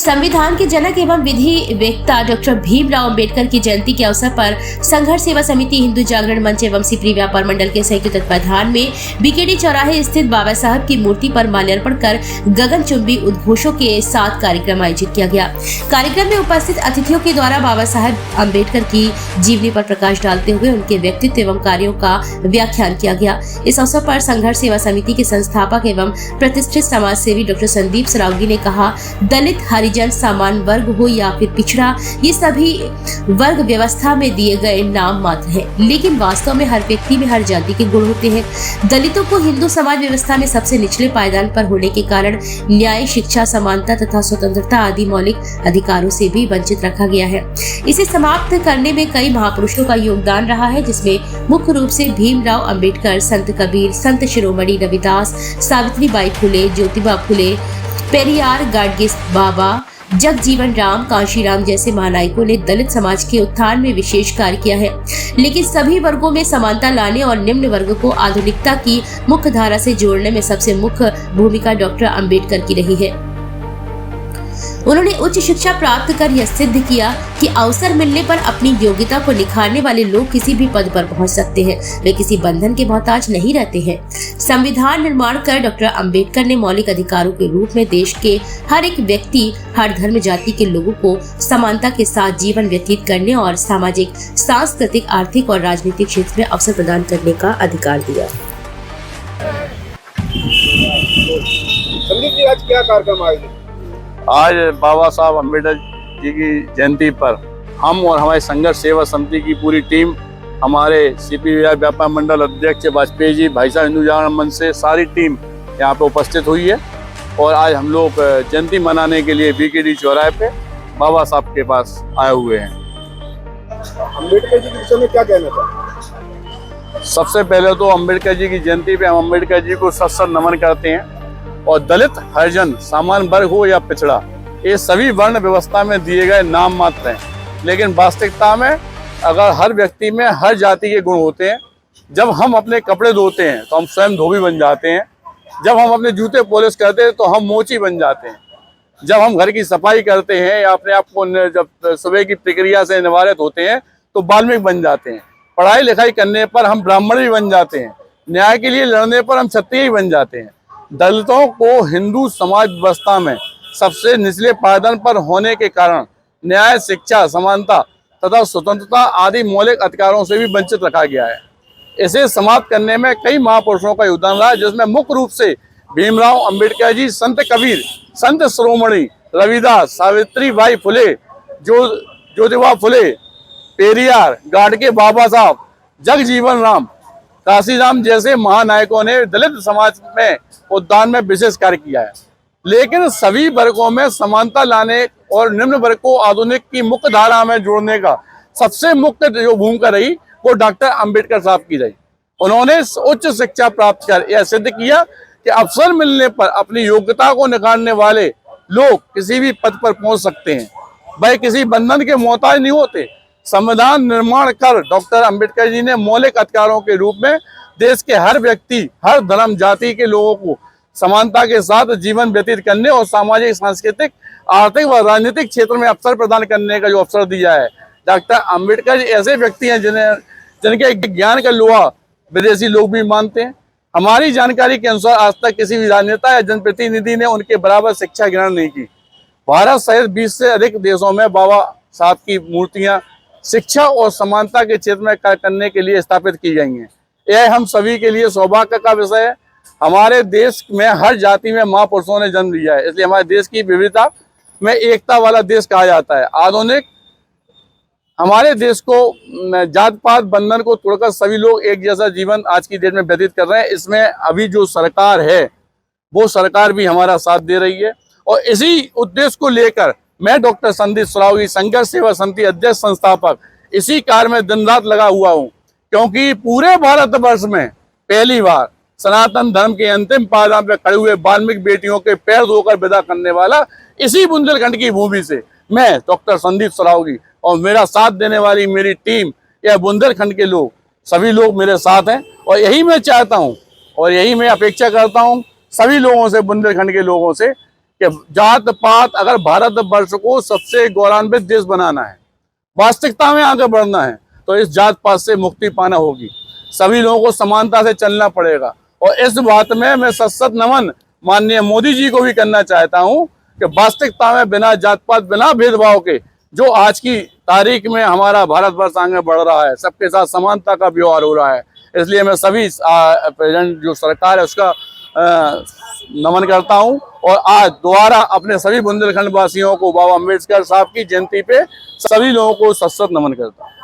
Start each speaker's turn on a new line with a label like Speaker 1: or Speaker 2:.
Speaker 1: संविधान के जनक एवं विधि वेत्ता डॉक्टर भीमराव अंबेडकर की जयंती के अवसर पर संघर्ष सेवा समिति, हिंदू जागरण मंच एवं सिपरी व्यापार मंडल के संयुक्त तत्वावधान में बीकेडी चौराहे स्थित बाबा साहब की मूर्ति पर माल्यार्पण कर गगनचुंबी उद्घोषों के साथ कार्यक्रम आयोजित किया गया। कार्यक्रम में उपस्थित अतिथियों के द्वारा बाबा साहब अंबेडकर की जीवनी पर प्रकाश डालते हुए उनके व्यक्तित्व एवं कार्यों का व्याख्यान किया गया। इस अवसर पर संघर्ष सेवा समिति के संस्थापक एवं प्रतिष्ठित समाज सेवी डॉक्टर संदीप सरावगी ने कहा, दलित, हरिजन, सामान्य वर्ग हो या फिर पिछड़ा, ये सभी वर्ग व्यवस्था में दिए गए नाम मात्र है, लेकिन वास्तव में हर व्यक्ति में हर जाति के गुण होते हैं। दलितों को हिंदू समाज व्यवस्था में सबसे निचले पायदान पर होने के कारण न्याय, शिक्षा, समानता तथा स्वतंत्रता आदि मौलिक अधिकारों से भी वंचित रखा गया है। इसे समाप्त करने में कई महापुरुषों का योगदान रहा है, जिसमें मुख्य रूप से भीमराव अंबेडकर, संत कबीर, संत शिरोमणि रविदास, सावित्रीबाई फुले, ज्योतिबा फुले, पेरियार, गाडगे बाबा, जगजीवन राम, कांशीराम जैसे महानायकों ने दलित समाज के उत्थान में विशेष कार्य किया है। लेकिन सभी वर्गों में समानता लाने और निम्न वर्ग को आधुनिकता की मुख्य धारा से जोड़ने में सबसे मुख्य भूमिका डॉक्टर अंबेडकर की रही है। उन्होंने उच्च शिक्षा प्राप्त कर यह सिद्ध किया कि अवसर मिलने पर अपनी योग्यता को निखारने वाले लोग किसी भी पद पर पहुंच सकते हैं, वे किसी बंधन के मोहताज नहीं रहते हैं। संविधान निर्माण कर डॉक्टर अंबेडकर ने मौलिक अधिकारों के रूप में देश के हर एक व्यक्ति, हर धर्म जाति के लोगों को समानता के साथ जीवन व्यतीत करने और सामाजिक, सांस्कृतिक, आर्थिक और राजनीतिक क्षेत्र में अवसर प्रदान करने का अधिकार दिया।
Speaker 2: संदीप जी, आज क्या कार्यक्रम आयोजित?
Speaker 3: आज बाबा साहब अम्बेडकर जी की जयंती पर हम और हमारे संघर्ष सेवा समिति की पूरी टीम, हमारे सिपी व्यापार मंडल अध्यक्ष वाजपेयी जी, भाई साहब हिंदू जागरण मंच से सारी टीम यहाँ पे उपस्थित हुई है। और आज हम लोग जयंती मनाने के लिए बीकेडी चौराहे पे बाबा साहब के पास आए हुए हैं।
Speaker 2: अम्बेडकर जी के विषय में क्या कहना चाहते?
Speaker 3: सबसे पहले तो अम्बेडकर जी की जयंती पे हम अम्बेडकर जी को सत नमन करते हैं। और दलित, हरिजन, सामान्य वर्ग हो या पिछड़ा, ये सभी वर्ण व्यवस्था में दिए गए नाम मात्र हैं, लेकिन वास्तविकता में अगर हर व्यक्ति में हर जाति के गुण होते हैं। जब हम अपने कपड़े धोते हैं तो हम स्वयं धोबी बन जाते हैं। जब हम अपने जूते पॉलिश करते हैं तो हम मोची बन जाते हैं। जब हम घर की सफाई करते हैं या अपने आप को जब सुबह की प्रक्रिया से निवारित होते हैं तो वाल्मीकि बन जाते हैं। पढ़ाई लिखाई करने पर हम ब्राह्मण भी बन जाते हैं। न्याय के लिए लड़ने पर हम क्षत्रिय बन जाते हैं। दलितों को हिंदू समाज व्यवस्था में सबसे निचले पायदान पर होने के कारण न्याय, शिक्षा, समानता तथा स्वतंत्रता आदि मौलिक अधिकारों से भी वंचित रखा गया है। इसे समाप्त करने में कई महापुरुषों का योगदान रहा है, जिसमें मुख्य रूप से भीमराव अंबेडकर जी, संत कबीर, संत शिरोमणि रविदास, सावित्रीबाई फुले, ज्योतिबा फुले, पेरियार, गाडगे बाबा साहब, जगजीवन राम, कांशीराम जैसे महानायकों ने दलित समाज में उत्थान में विशेष कार्य किया है। लेकिन सभी वर्गों में समानता लाने और निम्न वर्ग को आधुनिक की मुख्य धारा में जोड़ने का सबसे मुख्य जो भूमिका रही वो डॉक्टर अंबेडकर साहब की रही। उन्होंने उच्च शिक्षा प्राप्त कर यह सिद्ध किया कि अवसर मिलने पर अपनी योग्यता को निखारने वाले लोग किसी भी पद पर पहुंच सकते हैं, वह किसी बंधन के मोहताज नहीं होते। संविधान निर्माण कर डॉक्टर अंबेडकर जी ने मौलिक अधिकारों के रूप में देश के हर व्यक्ति, हर धर्म जाति के लोगों को समानता के साथ जीवन व्यतीत करने और सामाजिक, सांस्कृतिक, आर्थिक व राजनीतिक क्षेत्र में अवसर प्रदान करने का जो अवसर दिया है। डॉक्टर अंबेडकर जी ऐसे व्यक्ति हैं जिनके ज्ञान का लोहा विदेशी लोग भी मानते हैं। हमारी जानकारी के अनुसार आज तक किसी भी राजनेता या जनप्रतिनिधि ने उनके बराबर शिक्षा ग्रहण नहीं की। भारत सहित 20 से अधिक देशों में बाबा साहब की मूर्तियां शिक्षा और समानता के क्षेत्र में कार्य करने के लिए स्थापित की गई हैं। यह हम सभी के लिए सौभाग्य का विषय है। हमारे देश में हर जाति में महापुरुषों ने जन्म लिया है, इसलिए हमारे देश की विविधता में एकता वाला देश कहा जाता है। आधुनिक हमारे देश को जात पात बंधन को तोड़कर सभी लोग एक जैसा जीवन आज की डेट में व्यतीत कर रहे हैं। इसमें अभी जो सरकार है वो सरकार भी हमारा साथ दे रही है। और इसी उद्देश्य को लेकर मैं डॉक्टर संदीप सरावगी, संघर्ष सेवा समिति अध्यक्ष, संस्थापक, इसी कार्य में दिन रात लगा हुआ हूँ, क्योंकि पूरे भारतवर्ष में पहली बार सनातन धर्म के अंतिम पायदान पर खड़े हुए वाल्मीकि बेटियों के पैर धोकर विदा करने वाला इसी बुंदेलखंड की भूमि से मैं डॉक्टर संदीप सरावगी और मेरा साथ देने वाली मेरी टीम, यह बुंदेलखंड के लोग, सभी लोग मेरे साथ हैं। और यही मैं चाहता हूँ और यही मैं अपेक्षा करता हूँ सभी लोगों से, बुंदेलखंड के लोगों से, कि कि जात पात अगर भारतवर्ष को सबसे गौरवान्वित देश बनाना है, वास्तविकता में आगे बढ़ना है, तो इस जात पात से मुक्ति पाना होगी। सभी लोगों को समानता से चलना पड़ेगा। और इस बात में मैं सत नमन माननीय मोदी जी को भी करना चाहता हूं कि वास्तविकता में बिना जात पात, बिना भेदभाव के जो आज की तारीख में हमारा भारतवर्ष आगे बढ़ रहा है, सबके साथ समानता का व्यवहार हो रहा है। इसलिए मैं सभी प्रेजेंट जो सरकार है उसका नमन करता हूं और आज दोबारा अपने सभी बुंदेलखंड वासियों को बाबा अम्बेडकर साहब की जयंती पे सभी लोगों को सत नमन करता हूं।